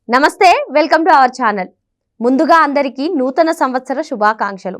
నమస్తే, welcome to our channel. ముందుగా అందరికీ నూతన సంవత్సర శుభాకాంక్షలు.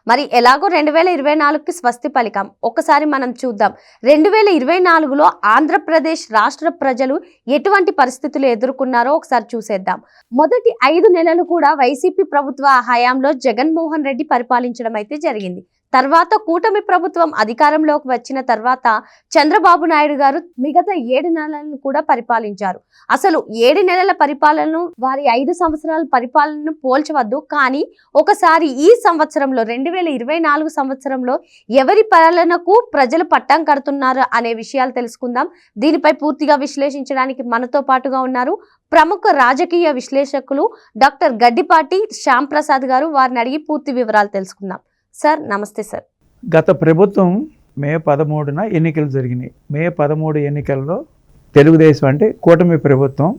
మరి ఎలాగో 2024కి స్వస్తి పలికాం. ఒక్కసారి మనం చూద్దాం 2024లో ఆంధ్రప్రదేశ్ రాష్ట్ర ప్రజలు ఎటువంటి పరిస్థితులు ఎదుర్కొన్నారో ఒకసారి చూసేద్దాం. మొదటి 5 నెలలు కూడా వైసీపీ ప్రభుత్వ హయాంలో జగన్మోహన్ రెడ్డి పరిపాలించడం అయితే జరిగింది. తర్వాత కూటమి ప్రభుత్వం అధికారంలోకి వచ్చిన తర్వాత చంద్రబాబు నాయుడు గారు మిగతా 7 నెలలను కూడా పరిపాలించారు. అసలు 7 నెలల పరిపాలనను వారి 5 సంవత్సరాల పరిపాలనను పోల్చవద్దు. కానీ ఒకసారి ఈ సంవత్సరంలో 2024 సంవత్సరంలో ఎవరి పాలనకు ప్రజలు పట్టం కడుతున్నారు అనే విషయాలు తెలుసుకుందాం. దీనిపై పూర్తిగా విశ్లేషించడానికి మనతో పాటుగా ఉన్నారు ప్రముఖ రాజకీయ విశ్లేషకులు డాక్టర్ గడ్డిపాటి శ్యామ్ ప్రసాద్ గారు. వారిని అడిగి పూర్తి వివరాలు తెలుసుకుందాం. సార్ నమస్తే సార్. గత ప్రభుత్వం మే 13న ఎన్నికలు జరిగినాయి. మే 13 ఎన్నికల్లో తెలుగుదేశం అంటే కూటమి ప్రభుత్వం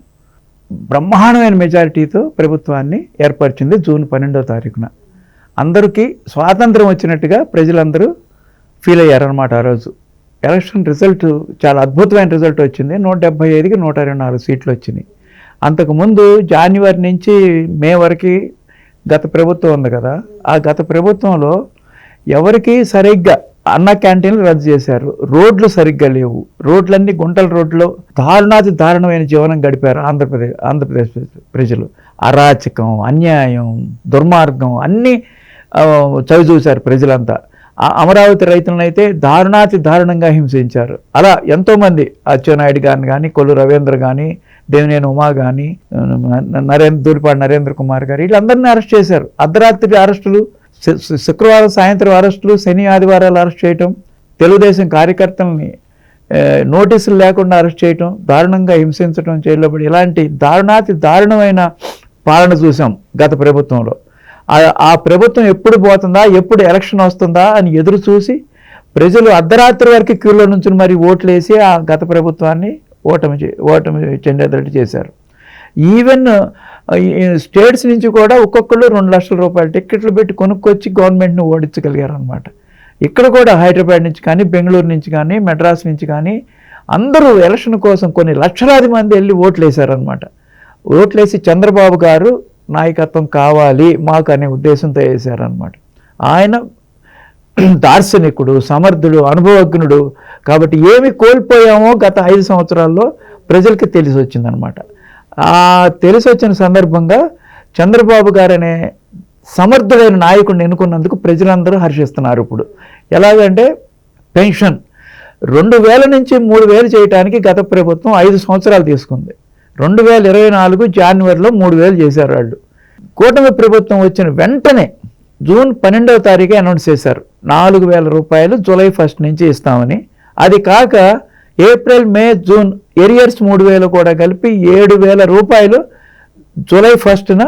బ్రహ్మాండమైన మెజారిటీతో ప్రభుత్వాన్ని ఏర్పరిచింది. జూన్ 12వ తారీఖున అందరికీ స్వాతంత్రం వచ్చినట్టుగా ప్రజలందరూ ఫీల్ అయ్యారన్నమాట. ఆ రోజు ఎలక్షన్ రిజల్ట్ చాలా అద్భుతమైన రిజల్ట్ వచ్చింది. 175కి 124 సీట్లు వచ్చినాయి. అంతకుముందు జనవరి నుంచి మే వరకు గత ప్రభుత్వం ఉంది కదా, ఆ గత ప్రభుత్వంలో ఎవరికి సరిగ్గా అన్న క్యాంటీన్లు రద్దు చేశారు. రోడ్లు సరిగ్గా లేవు. రోడ్లన్నీ గుంటల రోడ్లు దారుణమైన జీవనం గడిపారు ఆంధ్రప్రదేశ్ ప్రజలు. అరాచకం, అన్యాయం, దుర్మార్గం అన్నీ చవి చూశారు ప్రజలంతా. అమరావతి రైతులను అయితే దారుణంగా హింసించారు. అలా ఎంతోమంది అచ్చెన్నాయుడు గారిని కానీ, కొల్లు రవీంద్ర కానీ, దేవినేని ఉమా కానీ, దూరిపాటి నరేంద్ర కుమార్ గారు వీళ్ళందరినీ అరెస్ట్ చేశారు. అర్ధరాత్రి అరెస్టులు, శుక్రవారం సాయంత్రం అరెస్టులు, శని ఆదివారాలు అరెస్ట్ చేయటం, తెలుగుదేశం కార్యకర్తలని నోటీసులు లేకుండా అరెస్ట్ చేయటం, దారుణంగా హింసించడం, జైల్లో పడి ఇలాంటి దారుణమైన పాలన చూసాం గత ప్రభుత్వంలో. ఆ ప్రభుత్వం ఎప్పుడు పోతుందా, ఎప్పుడు ఎలక్షన్ వస్తుందా అని ఎదురు చూసి ప్రజలు అర్ధరాత్రి వరకు క్యూలో నుంచి మరి ఓట్లు వేసి ఆ గత ప్రభుత్వాన్ని ఓటమి చెందేటట్టు చేశారు. ఈవెన్ స్టేట్స్ నుంచి కూడా ఒక్కొక్కళ్ళు 2 లక్షల రూపాయల టిక్కెట్లు పెట్టి కొనుక్కొచ్చి గవర్నమెంట్ని ఓడించగలిగారు అనమాట. ఇక్కడ కూడా హైదరాబాద్ నుంచి కానీ, బెంగళూరు నుంచి కానీ, మెడ్రాస్ నుంచి కానీ అందరూ ఎలక్షన్ కోసం కొన్ని లక్షలాది మంది వెళ్ళి ఓట్లు వేశారనమాట. ఓట్లేసి చంద్రబాబు గారు నాయకత్వం కావాలి మాకు అనే ఉద్దేశంతో వేశారనమాట. ఆయన దార్శనికుడు, సమర్థుడు, అనుభవజ్ఞుడు కాబట్టి ఏమి కోల్పోయామో గత 5 సంవత్సరాల్లో ప్రజలకి తెలిసి వచ్చిందనమాట. ఆ తెలిసి వచ్చిన సందర్భంగా చంద్రబాబు గారు అనే సమర్థుడైన నాయకుడిని ఎన్నుకున్నందుకు ప్రజలందరూ హర్షిస్తున్నారు. ఇప్పుడు ఎలాగంటే పెన్షన్ 2000 నుంచి 3000 చేయడానికి గత ప్రభుత్వం 5 సంవత్సరాలు తీసుకుంది. 2024 జనవరిలో 3000 చేశారు వాళ్ళు. కూటమి ప్రభుత్వం వచ్చిన వెంటనే జూన్ 12వ తారీఖు అనౌన్స్ చేశారు 4000 రూపాయలు జూలై 1 నుంచి ఇస్తామని. అది కాక ఏప్రిల్, మే, జూన్ ఎరియర్స్ 3000 కూడా కలిపి 7000 రూపాయలు జూలై 1న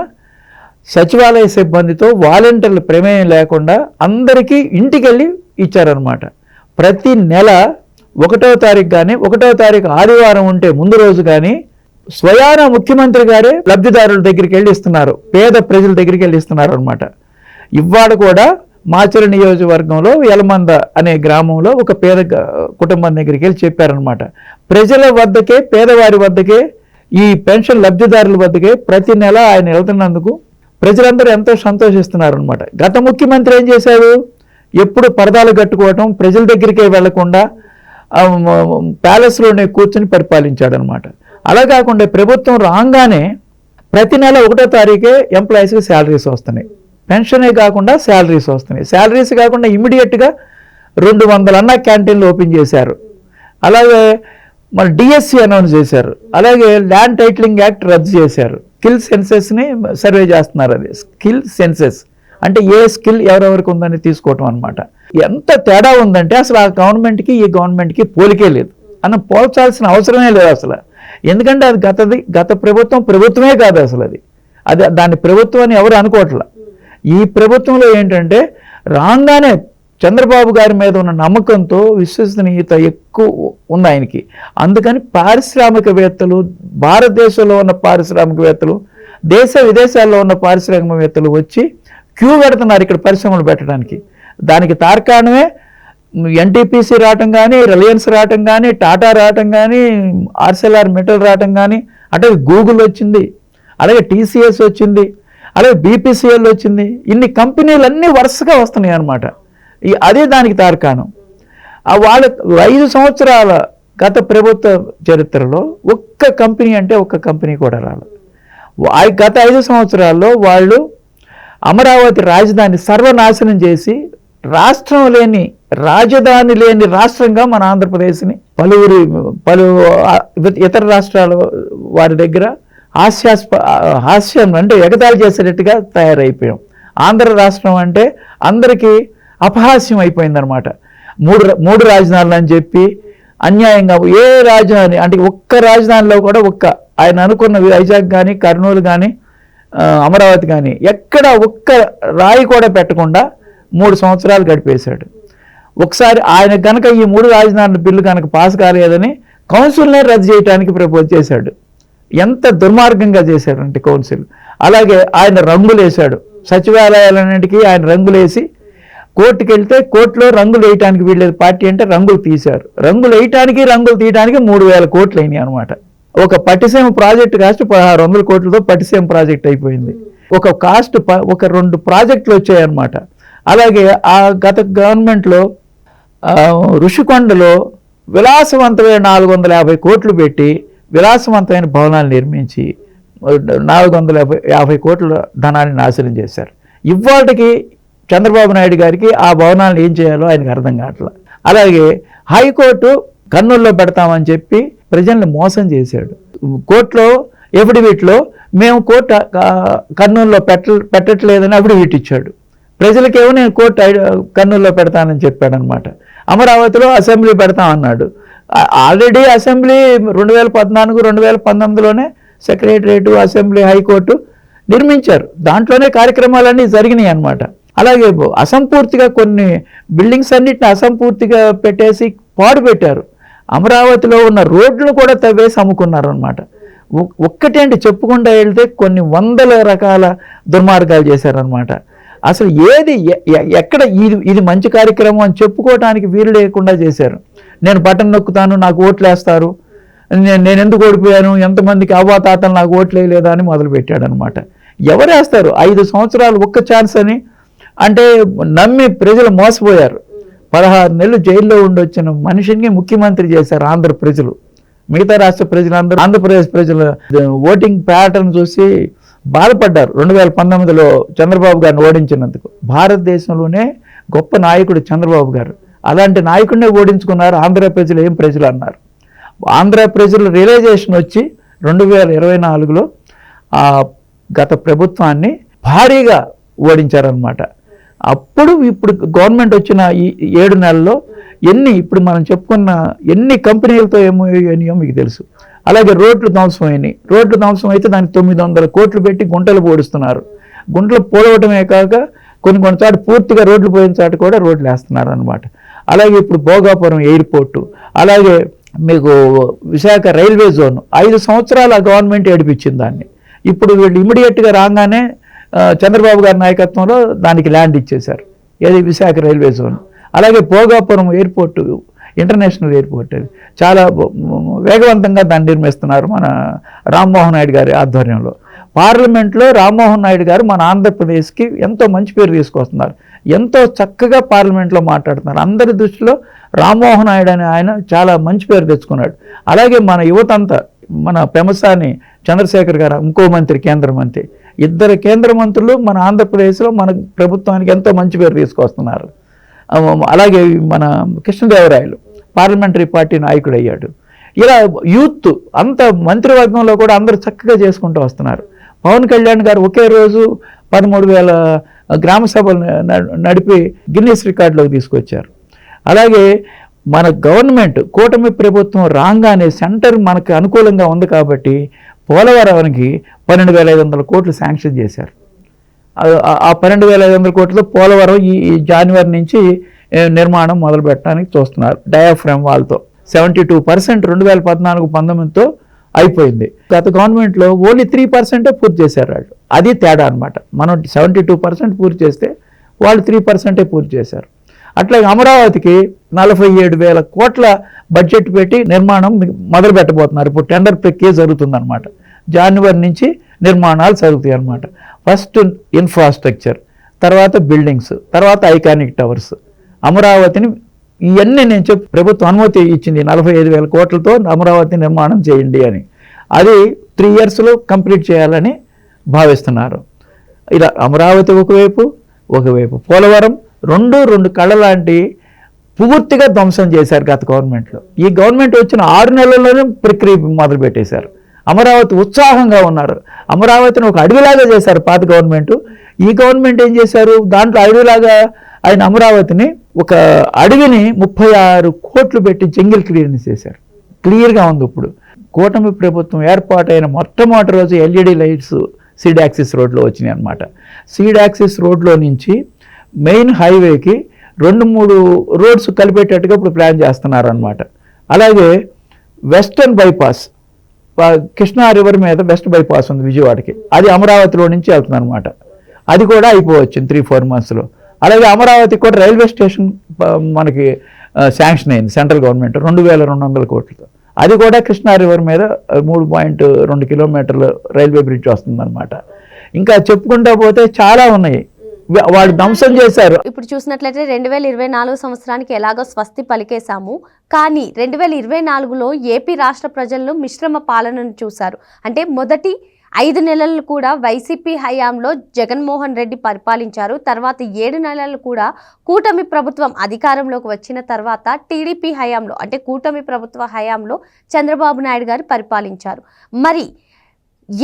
సచివాలయ సిబ్బందితో వాలంటీర్ల ప్రమేయం లేకుండా అందరికీ ఇంటికి వెళ్ళి ఇచ్చారనమాట. ప్రతి నెల 1వ తారీఖు కానీ, 1వ తారీఖు ఆదివారం ఉంటే ముందు రోజు కానీ స్వయాన ముఖ్యమంత్రి గారే లబ్ధిదారుల దగ్గరికి వెళ్ళి ఇస్తున్నారు, పేద ప్రజల దగ్గరికి వెళ్ళి ఇస్తున్నారు అనమాట. ఇవాళ కూడా మాచర్ల నియోజకవర్గంలో యలమంద అనే గ్రామంలో ఒక పేద కుటుంబం దగ్గరికి వెళ్ళి చెప్పారనమాట. ప్రజల వద్దకే, పేదవారి వద్దకే, ఈ పెన్షన్ లబ్ధిదారుల వద్దకే ప్రతి నెల ఆయన వెళ్తున్నందుకు ప్రజలందరూ ఎంతో సంతోషిస్తున్నారు అనమాట. గత ముఖ్యమంత్రి ఏం చేశారు? ఎప్పుడు పరదాలు కట్టుకోవటం, ప్రజల దగ్గరికే వెళ్లకుండా ప్యాలెస్లోనే కూర్చొని పరిపాలించాడు అనమాట. అలా కాకుండా ప్రభుత్వం రాగానే ప్రతి నెల 1వ తారీఖే ఎంప్లాయీస్కి శాలరీస్ వస్తున్నాయి. పెన్షనే కాకుండా శాలరీస్ వస్తున్నాయి. శాలరీస్ కాకుండా ఇమీడియట్గా 200 అన్న క్యాంటీన్లు ఓపెన్ చేశారు. అలాగే మన డిఎస్సి అనౌన్స్ చేశారు. అలాగే ల్యాండ్ టైటిలింగ్ యాక్ట్ రద్దు చేశారు. స్కిల్ సెన్సెస్ని సర్వే చేస్తున్నారు. అది స్కిల్ సెన్సెస్ అంటే ఏ స్కిల్ ఎవరెవరికి ఉందని తీసుకోవటం అనమాట. ఎంత తేడా ఉందంటే అసలు ఆ గవర్నమెంట్కి ఈ గవర్నమెంట్కి పోలికే లేదు. అన్న పోల్చాల్సిన అవసరమే లేదు అసలు. ఎందుకంటే అది గత ప్రభుత్వమే కాదు అసలు. అది దాని ప్రభుత్వం అని ఎవరు అనుకోవట్లా. ఈ ప్రభుత్వంలో ఏంటంటే రాగానే చంద్రబాబు గారి మీద ఉన్న నమ్మకంతో విశ్వసనీయత ఎక్కువ ఉంది ఆయనకి. అందుకని పారిశ్రామికవేత్తలు, భారతదేశంలో ఉన్న పారిశ్రామికవేత్తలు, దేశ విదేశాల్లో ఉన్న పారిశ్రామికవేత్తలు వచ్చి క్యూ పెడుతున్నారు ఇక్కడ పరిశ్రమలు పెట్టడానికి. దానికి తార్కాణమే ఎన్టీపీసీ రావటం కానీ, రిలయన్స్ రావటం కానీ, టాటా రావటం కానీ, ఆర్సెల్ఆర్ మెటల్ రావటం కానీ, అంటే గూగుల్ వచ్చింది, అలాగే టీసీఎస్ వచ్చింది, అలాగే బీపీసీఎల్ వచ్చింది. ఇన్ని కంపెనీలు వరుసగా వస్తున్నాయి అన్నమాట. అదే దానికి తార్కాణం. వాళ్ళ 5 సంవత్సరాల గత ప్రభుత్వ చరిత్రలో ఒక్క కంపెనీ కూడా రాలేదు. గత 5 సంవత్సరాల్లో వాళ్ళు అమరావతి రాజధాని సర్వనాశనం చేసి రాజధాని లేని రాష్ట్రంగా మన ఆంధ్రప్రదేశ్ని పలు ఇతర రాష్ట్రాల వారి దగ్గర హాస్యం అంటే ఎగతాళి చేసేటట్టుగా తయారైపోయాం. ఆంధ్ర రాష్ట్రం అంటే అందరికీ అపహాస్యం అయిపోయిందనమాట. మూడు రాజధానులు అని చెప్పి అన్యాయంగా ఏ రాజధాని అంటే ఒక్క రాజధానిలో కూడా ఆయన అనుకున్న వైజాగ్ కానీ, కర్నూలు కానీ, అమరావతి కానీ ఎక్కడ ఒక్క రాయి కూడా పెట్టకుండా 3 సంవత్సరాలు గడిపేశాడు. ఒకసారి ఆయన కనుక ఈ 3 రాజధానుల బిల్లు కనుక పాస్ కాలేదని కౌన్సిల్నే రద్దు చేయడానికి ప్రపోజ్ చేశాడు. ఎంత దుర్మార్గంగా చేశాడంటే కౌన్సిల్. అలాగే ఆయన రంగులేశాడు, సచివాలయాలన్నింటికీ ఆయన రంగులేసి కోర్టుకి వెళ్తే కోర్టులో రంగులు వేయటానికి వీళ్ళేది పార్టీ అంటే రంగులు తీశారు. రంగులు వేయటానికి రంగులు తీయడానికి 3,000 కోట్లు అయినాయి అనమాట. ఒక పట్టిసీమ ప్రాజెక్టు కాస్ట్ 1,600 కోట్లతో పట్టిసీమ ప్రాజెక్ట్ అయిపోయింది. ఒక 2 ప్రాజెక్టులు వచ్చాయన్నమాట. అలాగే ఆ గత గవర్నమెంట్లో ఋషికొండలో విలాసవంతమైన 450 కోట్లు పెట్టి విలాసవంతమైన భవనాలు నిర్మించి 450 కోట్ల ధనాన్ని నాశనం చేశారు. ఇవాళకి చంద్రబాబు నాయుడు గారికి ఆ భవనాలను ఏం చేయాలో ఆయనకు అర్థం కావట్లేదు. అలాగే హైకోర్టు కర్నూలులో పెడతామని చెప్పి ప్రజల్ని మోసం చేశాడు. కోర్టులో ఎఫిడవిట్లో మేము కోర్టు కర్నూలులో పెట్టట్లేదని అఫిడవిట్ ఇచ్చాడు. ప్రజలకేమో నేను కోర్టు కర్నూలులో పెడతానని చెప్పాడనమాట. అమరావతిలో అసెంబ్లీ పెడతామన్నాడు. ఆల్రెడీ అసెంబ్లీ 2014, 2019లోనే సెక్రటరియట్, అసెంబ్లీ, హైకోర్టు నిర్మించారు. దాంట్లోనే కార్యక్రమాలన్నీ జరిగినాయి అన్నమాట. అలాగే అసంపూర్తిగా కొన్ని బిల్డింగ్స్ అన్నిటిని అసంపూర్తిగా పెట్టేసి పాడు పెట్టారు. అమరావతిలో ఉన్న రోడ్లను కూడా తవ్వేసి అమ్ముకున్నారు అనమాట. ఒక్కటేంటి చెప్పుకుంటూ వెళ్తే కొన్ని 100 రకాల దుర్మార్గాలు చేశారనమాట. అసలు ఎక్కడ ఇది మంచి కార్యక్రమం అని చెప్పుకోవటానికి వీలు లేకుండా చేశారు. నేను బటన్ నొక్కుతాను, నాకు ఓట్లు వేస్తారు, నేను ఎందుకు ఓడిపోయాను, ఎంతమందికి అవ్వాతాతలు నాకు ఓట్లు వేయలేదా అని మొదలుపెట్టాడు అనమాట. ఎవరు వేస్తారు? 5 సంవత్సరాలు ఒక్క ఛాన్స్ అని అంటే నమ్మి ప్రజలు మోసపోయారు. 16 నెలలు జైల్లో ఉండొచ్చిన మనిషిని ముఖ్యమంత్రి చేశారు ఆంధ్ర ప్రజలు. మిగతా రాష్ట్ర ప్రజలందరూ ఆంధ్రప్రదేశ్ ప్రజల ఓటింగ్ ప్యాటర్న్ చూసి బాధపడ్డారు 2019లో చంద్రబాబు గారిని ఓడించినందుకు. భారతదేశంలోనే గొప్ప నాయకుడు చంద్రబాబు గారు. అలాంటి నాయకుడినే ఓడించుకున్నారు ఆంధ్ర ప్రజలు. ఏం ప్రజలు అన్నారు? ఆంధ్ర ప్రజలు రియలైజేషన్ వచ్చి 2024లో గత ప్రభుత్వాన్ని భారీగా ఓడించారనమాట. ఇప్పుడు గవర్నమెంట్ వచ్చిన ఈ 7 నెలల్లో ఇప్పుడు మనం చెప్పుకున్న ఎన్ని కంపెనీలతో ఏమో మీకు తెలుసు. అలాగే రోడ్లు ధ్వంసమైనవి. రోడ్లు ధ్వంసం అయితే దానికి 900 కోట్లు పెట్టి గుంటలు పోడుస్తున్నారు. గుంటలు పోడవటమే కాక కొన్ని చోట పూర్తిగా రోడ్లు పోయిన చోట కూడా రోడ్లు వేస్తున్నారు అనమాట. అలాగే ఇప్పుడు భోగాపురం ఎయిర్పోర్టు, అలాగే మీకు విశాఖ రైల్వే జోన్ 5 సంవత్సరాల గవర్నమెంట్ ఏడిపించింది దాన్ని. ఇప్పుడు వీళ్ళు ఇమీడియట్గా రాగానే చంద్రబాబు గారి నాయకత్వంలో దానికి ల్యాండ్ ఇచ్చేశారు. ఏది? Visakha railway zone. అలాగే భోగాపురం ఎయిర్పోర్టు, ఇంటర్నేషనల్ ఎయిర్పోర్ట్, అది చాలా వేగవంతంగా దాన్ని నిర్మిస్తున్నారు మన రామ్మోహన్ నాయుడు గారి ఆధ్వర్యంలో. పార్లమెంట్లో రామ్మోహన్ నాయుడు గారు మన ఆంధ్రప్రదేశ్కి ఎంతో మంచి పేరు తీసుకొస్తున్నారు. ఎంతో చక్కగా పార్లమెంట్లో మాట్లాడుతున్నారు. అందరి దృష్టిలో రామ్మోహన్ నాయుడు అనే ఆయన చాలా మంచి పేరు తెచ్చుకున్నాడు. అలాగే మన యువతంతా, మన పెమసాని చంద్రశేఖర్ గారు ఇంకో మంత్రి, కేంద్ర మంత్రి, 2 కేంద్ర మంత్రులు మన ఆంధ్రప్రదేశ్లో మన ప్రభుత్వానికి ఎంతో మంచి పేరు తీసుకొస్తున్నారు. అలాగే మన కృష్ణదేవరాయలు పార్లమెంటరీ పార్టీ నాయకుడు అయ్యాడు. ఇలా యూత్ అంత మంత్రివర్గంలో కూడా అందరూ చక్కగా చేసుకుంటూ వస్తున్నారు. పవన్ కళ్యాణ్ గారు ఒకే రోజు 13,000 గ్రామ సభలు నడిపి గిన్నీస్ రికార్డులోకి తీసుకొచ్చారు. అలాగే మన గవర్నమెంట్ కూటమి ప్రభుత్వం రాగానే సెంటర్ మనకు అనుకూలంగా ఉంది కాబట్టి పోలవరానికి 12,500 కోట్లు శాంక్షన్ చేశారు. ఆ 12,500 కోట్లతో పోలవరం ఈ జనవరి నుంచి నిర్మాణం మొదలు పెట్టడానికి చూస్తున్నారు. డయాఫ్రామ్ వాల్తో 72% 2014-19తో అయిపోయింది. గత గవర్నమెంట్లో ఓన్లీ 3% పూర్తి చేశారు వాళ్ళు. అది తేడా అనమాట. మనం 72% పూర్తి చేస్తే వాళ్ళు 3% పూర్తి చేశారు. అట్లాగే అమరావతికి 47,000 కోట్ల బడ్జెట్ పెట్టి నిర్మాణం మొదలు పెట్టబోతున్నారు. ఇప్పుడు టెండర్ ప్రక్రియ జరుగుతుందన్నమాట. జనవరి నుంచి నిర్మాణాలు జరుగుతాయి అన్నమాట. ఫస్ట్ ఇన్ఫ్రాస్ట్రక్చర్, తర్వాత బిల్డింగ్స్, తర్వాత ఐకానిక్ టవర్స్. అమరావతిని ఇవన్నీ నేను ప్రభుత్వం అనుమతి ఇచ్చింది 45,000 కోట్లతో అమరావతి నిర్మాణం చేయండి అని. అది 3 yearsలో కంప్లీట్ చేయాలని భావిస్తున్నారు. ఇలా అమరావతి ఒకవైపు పోలవరం రెండు కళ్ళ లాంటి పూర్తిగా ధ్వంసం చేశారు గత గవర్నమెంట్లో. ఈ గవర్నమెంట్ వచ్చిన 6 నెలల్లోనే ప్రక్రియ మొదలుపెట్టేశారు. అమరావతి ఉత్సాహంగా ఉన్నారు. అమరావతిని ఒక అడవిలాగా చేశారు పాత గవర్నమెంట్. ఈ గవర్నమెంట్ ఏం చేశారు, దాంట్లో అడవిలాగా ఆయన అమరావతిని ఒక అడవిని 36 కోట్లు పెట్టి జంగిల్ క్లియరెన్స్ చేశారు. క్లియర్గా ఉంది. ఇప్పుడు కూటమి ప్రభుత్వం ఏర్పాటైన మొట్టమొదటి రోజు LED లైట్స్ సీడ్ యాక్సిస్ రోడ్లో వచ్చినాయి అన్నమాట. సీడ్ యాక్సిస్ రోడ్లో నుంచి మెయిన్ హైవేకి 2-3 రోడ్స్ కలిపేటట్టుగా ఇప్పుడు ప్లాన్ చేస్తున్నారు అన్నమాట. అలాగే వెస్టర్న్ బైపాస్, కృష్ణా రివర్ మీద వెస్ట్ బైపాస్ ఉంది విజయవాడకి, అది అమరావతిలో నుంచి వెళ్తుంది అనమాట. అది కూడా అయిపోవచ్చింది 3-4 monthsలో. అలాగే అమరావతికి కూడా రైల్వే స్టేషన్ మనకి శాంక్షన్ అయింది సెంట్రల్ గవర్నమెంట్ 2,200 కోట్లతో. అది కూడా కృష్ణా రివర్ మీద 3.2 కిలోమీటర్ల రైల్వే బ్రిడ్జ్ వస్తుందన్నమాట. ఇంకా చెప్పుకుంటా పోతే చాలా ఉన్నాయి. వాళ్ళు ధ్వంసం చేశారు. ఇప్పుడు చూసినట్లయితే 2024 సంవత్సరానికి ఎలాగో స్వస్తి పలికేశాము, కానీ 2024లో ఏపీ రాష్ట్ర ప్రజలను మిశ్రమ పాలనను చూశారు. అంటే మొదటి 5 నెలలు కూడా వైసీపీ హయాంలో జగన్మోహన్ రెడ్డి పరిపాలించారు. తర్వాత 7 నెలలు కూడా కూటమి ప్రభుత్వం అధికారంలోకి వచ్చిన తర్వాత టీడీపీ హయాంలో, అంటే కూటమి ప్రభుత్వ హయాంలో చంద్రబాబు నాయుడు గారు పరిపాలించారు. మరి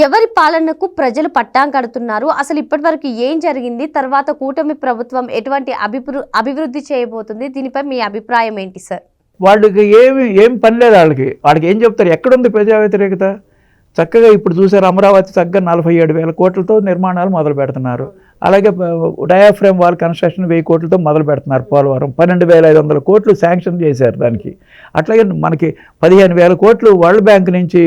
ఎవరి పాలనకు ప్రజలు పట్టాం కడుతున్నారు? అసలు ఇప్పటివరకు ఏం జరిగింది? తర్వాత కూటమి ప్రభుత్వం ఎటువంటి అభివృద్ధి చేయబోతుంది? దీనిపై మీ అభిప్రాయం ఏంటి సార్? వాళ్ళకి ఏం పని లేదు. వాళ్ళకి ఏం చెప్తారు? ఎక్కడుంది ప్రజా వ్యతిరేకత? చక్కగా ఇప్పుడు చూసారు, అమరావతి చక్కగా 47,000 కోట్లతో నిర్మాణాలు మొదలు పెడుతున్నారు. అలాగే డయాఫ్రేమ్ వాల్ కన్స్ట్రక్షన్ 1000 కోట్లతో మొదలు పెడుతున్నారు. పోలవరం 12,500 కోట్లు శాంక్షన్ చేశారు దానికి. అట్లాగే మనకి 15,000 కోట్లు వరల్డ్ బ్యాంక్ నుంచి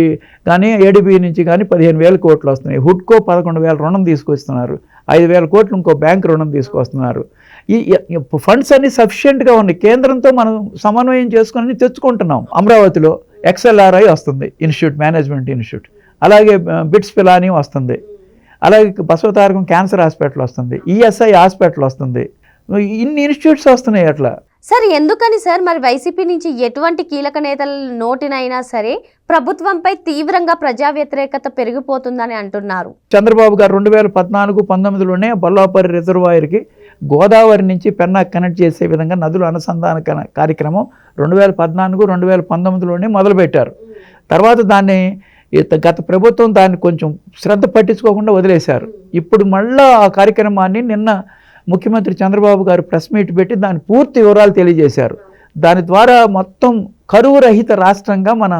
కానీ ఏడీబీ నుంచి కానీ 15,000 కోట్లు వస్తున్నాయి. హుడ్కో 11,000 రుణం తీసుకొస్తున్నారు. 5,000 కోట్లు ఇంకో బ్యాంక్ రుణం తీసుకొస్తున్నారు. ఈ ఫండ్స్ అన్ని సఫిషియెంట్గా ఉన్నాయి. కేంద్రంతో మనం సమన్వయం చేసుకొని తెచ్చుకుంటున్నాం. అమరావతిలో XLRI వస్తుంది, ఇన్స్టిట్యూట్, మేనేజ్మెంట్ ఇన్స్టిట్యూట్. అలాగే బిట్స్ పిలానీ వస్తుంది. అలాగే బసవతారకం క్యాన్సర్ హాస్పిటల్ వస్తుంది, ESI హాస్పిటల్ వస్తుంది. ఇన్ని ఇన్స్టిట్యూట్స్ వస్తున్నాయి. అట్లా సార్ ఎందుకని సార్ మరి వైసీపీ నుంచి ఎటువంటి కీలక నేతల నోటినైనా సరే ప్రభుత్వంపై తీవ్రంగా ప్రజా వ్యతిరేకత పెరిగిపోతుందని అంటున్నారు? చంద్రబాబు గారు 2014-19లోనే బొల్లాపల్లి రిజర్వాయర్కి గోదావరి నుంచి పెన్నా కనెక్ట్ చేసే విధంగా నదుల అనుసంధాన కార్యక్రమం 2014-2019లోనే మొదలుపెట్టారు. తర్వాత దాన్ని గత ప్రభుత్వం దాన్ని కొంచెం శ్రద్ధ పట్టించుకోకుండా వదిలేశారు. ఇప్పుడు మళ్ళా ఆ కార్యక్రమాన్ని నిన్న ముఖ్యమంత్రి చంద్రబాబు గారు ప్రెస్ మీట్ పెట్టి దాని పూర్తి వివరాలు తెలియజేశారు. దాని ద్వారా మొత్తం కరువు రహిత రాష్ట్రంగా మన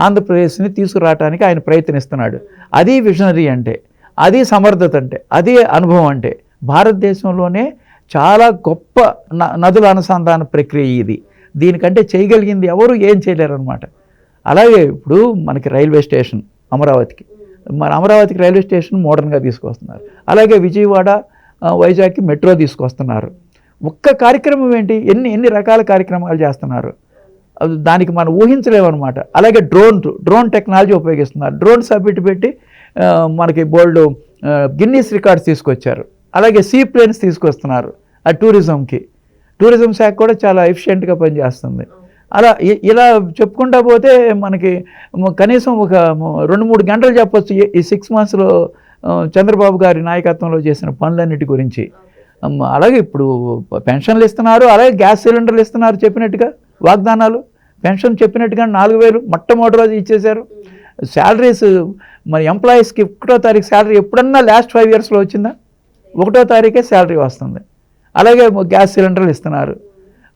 ఆంధ్రప్రదేశ్ని తీసుకురావడానికి ఆయన ప్రయత్నిస్తున్నాడు. అది విజనరీ అంటే, అది సమర్థత అంటే, అది అనుభవం అంటే. భారతదేశంలోనే చాలా గొప్ప నదుల అనుసంధాన ప్రక్రియ ఇది. దీనికంటే చేయగలిగింది ఎవరు ఏం చేయలేరు అనమాట. అలాగే ఇప్పుడు మనకి రైల్వే స్టేషన్ అమరావతికి రైల్వే స్టేషన్ మోడర్న్గా తీసుకొస్తున్నారు. అలాగే విజయవాడ, వైజాగ్కి మెట్రో తీసుకొస్తున్నారు. ఒక్క కార్యక్రమం ఏంటి, ఎన్ని రకాల కార్యక్రమాలు చేస్తున్నారు, దానికి మనం ఊహించలేమన్నమాట. అలాగే డ్రోన్ టెక్నాలజీ ఉపయోగిస్తున్నారు. డ్రోన్ సబ్మిట్ పెట్టి మనకి బోల్డ్ గిన్నీస్ రికార్డ్స్ తీసుకొచ్చారు. అలాగే సీ ప్లేన్స్ తీసుకొస్తున్నారు. ఆ టూరిజం శాఖ కూడా చాలా ఎఫిషియెంట్గా పనిచేస్తుంది. అలా ఇలా చెప్పుకుంటా పోతే మనకి కనీసం ఒక 2-3 గంటలు చెప్పొచ్చు ఈ 6 monthsలో చంద్రబాబు గారి నాయకత్వంలో చేసిన పనులన్నిటి గురించి. అలాగే ఇప్పుడు పెన్షన్లు ఇస్తున్నారు, అలాగే గ్యాస్ సిలిండర్లు ఇస్తున్నారు చెప్పినట్టుగా, వాగ్దానాలు. పెన్షన్ చెప్పినట్టుగా 4,000 మొట్టమొదటి రోజు ఇచ్చేశారు. శాలరీస్ మరి ఎంప్లాయీస్కి 1వ తారీఖు శాలరీ ఎప్పుడన్నా లాస్ట్ 5 yearsలో వచ్చిందా? 1వ తారీఖే శాలరీ వస్తుంది. అలాగే గ్యాస్ సిలిండర్లు ఇస్తున్నారు.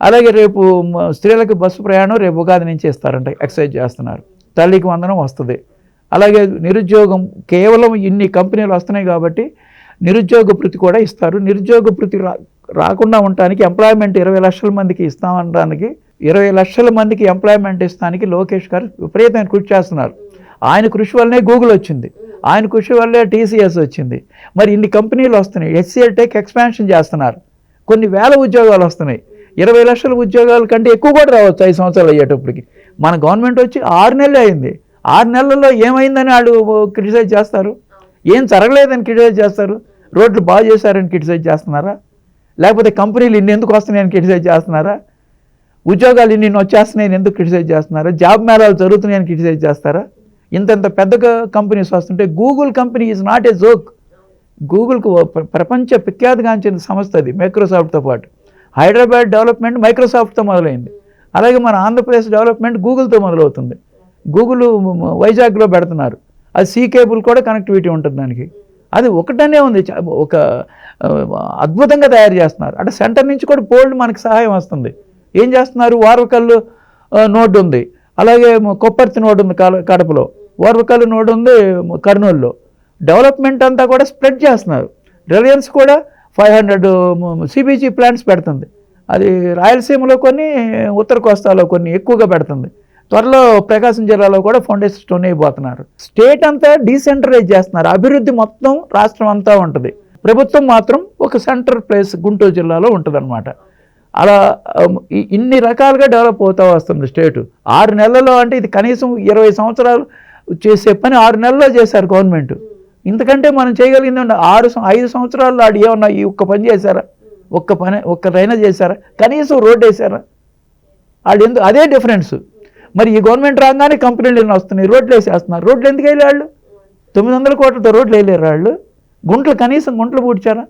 అలాగే రేపు స్త్రీలకు బస్సు ప్రయాణం రేపు ఉగాది నుంచి ఇస్తారంట, ఎక్సైజ్ చేస్తున్నారు. తల్లికి వందనం వస్తుంది. అలాగే నిరుద్యోగం కేవలం ఇన్ని కంపెనీలు వస్తున్నాయి కాబట్టి నిరుద్యోగ భృతి కూడా ఇస్తారు. నిరుద్యోగ భృతి రాకుండా ఉండటానికి ఎంప్లాయ్మెంట్ 20 లక్షల మందికి ఇస్తామనడానికి, 20 లక్షల మందికి ఎంప్లాయ్మెంట్ ఇస్తానికి లోకేష్ గారు విపరీతమైన కృషి చేస్తున్నారు. ఆయన కృషి వల్లనే గూగుల్ వచ్చింది, ఆయన కృషి వల్లే TCS వచ్చింది. మరి ఇన్ని కంపెనీలు వస్తున్నాయి. HCL టెక్ ఎక్స్పాన్షన్ చేస్తున్నారు. కొన్ని వేల ఉద్యోగాలు వస్తున్నాయి. 20 లక్షల ఉద్యోగాల కంటే ఎక్కువ కూడా రావచ్చు 5 సంవత్సరాలు అయ్యేటప్పటికి. మన గవర్నమెంట్ వచ్చి 6 నెలలు అయింది. 6 నెలల్లో ఏమైందని వాళ్ళు క్రిటిసైజ్ చేస్తారు. ఏం జరగలేదని క్రిటిసైజ్ చేస్తారు? రోడ్లు బాగు చేశారని క్రిటిసైజ్ చేస్తున్నారా? లేకపోతే కంపెనీలు ఇన్ని ఎందుకు వస్తున్నాయని క్రిటిసైజ్ చేస్తున్నారా? ఉద్యోగాలు ఇన్ని వచ్చేస్తున్నాయని ఎందుకు క్రిటిసైజ్ చేస్తున్నారా? జాబ్ మేళాలు జరుగుతున్నాయని క్రిటిసైజ్ చేస్తారా? ఇంత పెద్ద కంపెనీస్ వస్తుంటే Google company is not a joke. గూగుల్కు ప్రపంచ ప్రఖ్యాతిగాంచిన సంస్థ అది మైక్రోసాఫ్ట్తో పాటు. హైదరాబాద్ డెవలప్మెంట్ మైక్రోసాఫ్ట్తో మొదలైంది. అలాగే మన ఆంధ్రప్రదేశ్ డెవలప్మెంట్ గూగుల్తో మొదలవుతుంది. గూగుల్ వైజాగ్లో పెడుతున్నారు. అది సీ కేబుల్ కూడా కనెక్టివిటీ ఉంటుంది దానికి. అది ఒకటనే ఉంది, ఒక అద్భుతంగా తయారు చేస్తున్నారు. అంటే సెంటర్ నుంచి కూడా బోల్డ్ మనకి సహాయం వస్తుంది. ఏం చేస్తున్నారు? వార్వకల్లు నోడ్ ఉంది, అలాగే కొప్పర్తి నోడ్ ఉంది కడపలో, వార్వకల్లు నోడ్ ఉంది కర్నూలులో. డెవలప్మెంట్ అంతా కూడా స్ప్రెడ్ చేస్తున్నారు. రిలయన్స్ కూడా 500 సిబిజీ ప్లాంట్స్ పెడుతుంది. అది రాయలసీమలో కొన్ని, ఉత్తర కోస్తాలో కొన్ని ఎక్కువగా పెడుతుంది. త్వరలో ప్రకాశం జిల్లాలో కూడా ఫౌండేషన్ స్టోన్ అయిపోతున్నారు. స్టేట్ అంతా డీసెంట్రలైజ్ చేస్తున్నారు. అభివృద్ధి మొత్తం రాష్ట్రం అంతా ఉంటుంది, ప్రభుత్వం మాత్రం ఒక సెంటర్ ప్లేస్ గుంటూరు జిల్లాలో ఉంటుంది అనమాట. అలా ఇన్ని రకాలుగా డెవలప్ అవుతూ వస్తుంది స్టేటు. 6 నెలల్లో, అంటే ఇది కనీసం 20 సంవత్సరాలు చేసే పని 6 నెలల్లో చేశారు గవర్నమెంట్. ఇంతకంటే మనం చేయగలిగింది 5 సంవత్సరాల్లో ఆడు ఏమన్నా ఈ ఒక్క పని చేశారా? ఒక్కరైనా చేశారా? కనీసం రోడ్డు వేసారా? వాళ్ళు అదే డిఫరెన్స్. మరి ఈ గవర్నమెంట్ రాగానే కంపెనీలు ఎన్ని వస్తున్నాయి, రోడ్లు వేసేస్తున్నారు. రోడ్లు ఎందుకు వేయలే వాళ్ళు? 900 కోట్లతో రోడ్లు వేయలేరు వాళ్ళు. గుంటలు కనీసం గుంటలు పూడ్చారా?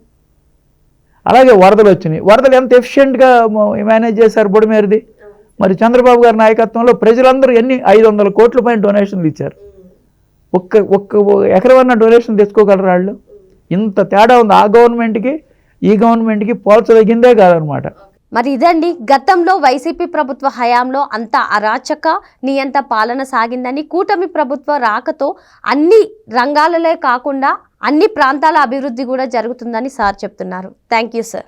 అలాగే వరదలు వచ్చినాయి. వరదలు ఎంత ఎఫిషియెంట్గా మేనేజ్ చేశారు బుడమేరుది. మరి చంద్రబాబు గారి నాయకత్వంలో ప్రజలందరూ 500 కోట్ల పైన డొనేషన్లు ఇచ్చారు. ఒక్క ఎకరమన్నా డొనేషన్ తెచ్చుకోగలరు వాళ్ళు? ఇంత తేడా ఉంది. ఆ గవర్నమెంట్కి ఈ గవర్నమెంట్కి పోల్చదగిందే కాదనమాట. మరి ఇదండి, గతంలో వైసీపీ ప్రభుత్వ హయాంలో అంత అరాచక నియంత పాలన సాగిందని, కూటమి ప్రభుత్వ రాకతో అన్ని రంగాలలే కాకుండా అన్ని ప్రాంతాల అభివృద్ధి కూడా జరుగుతుందని సార్ చెప్తున్నారు. Thank you sir.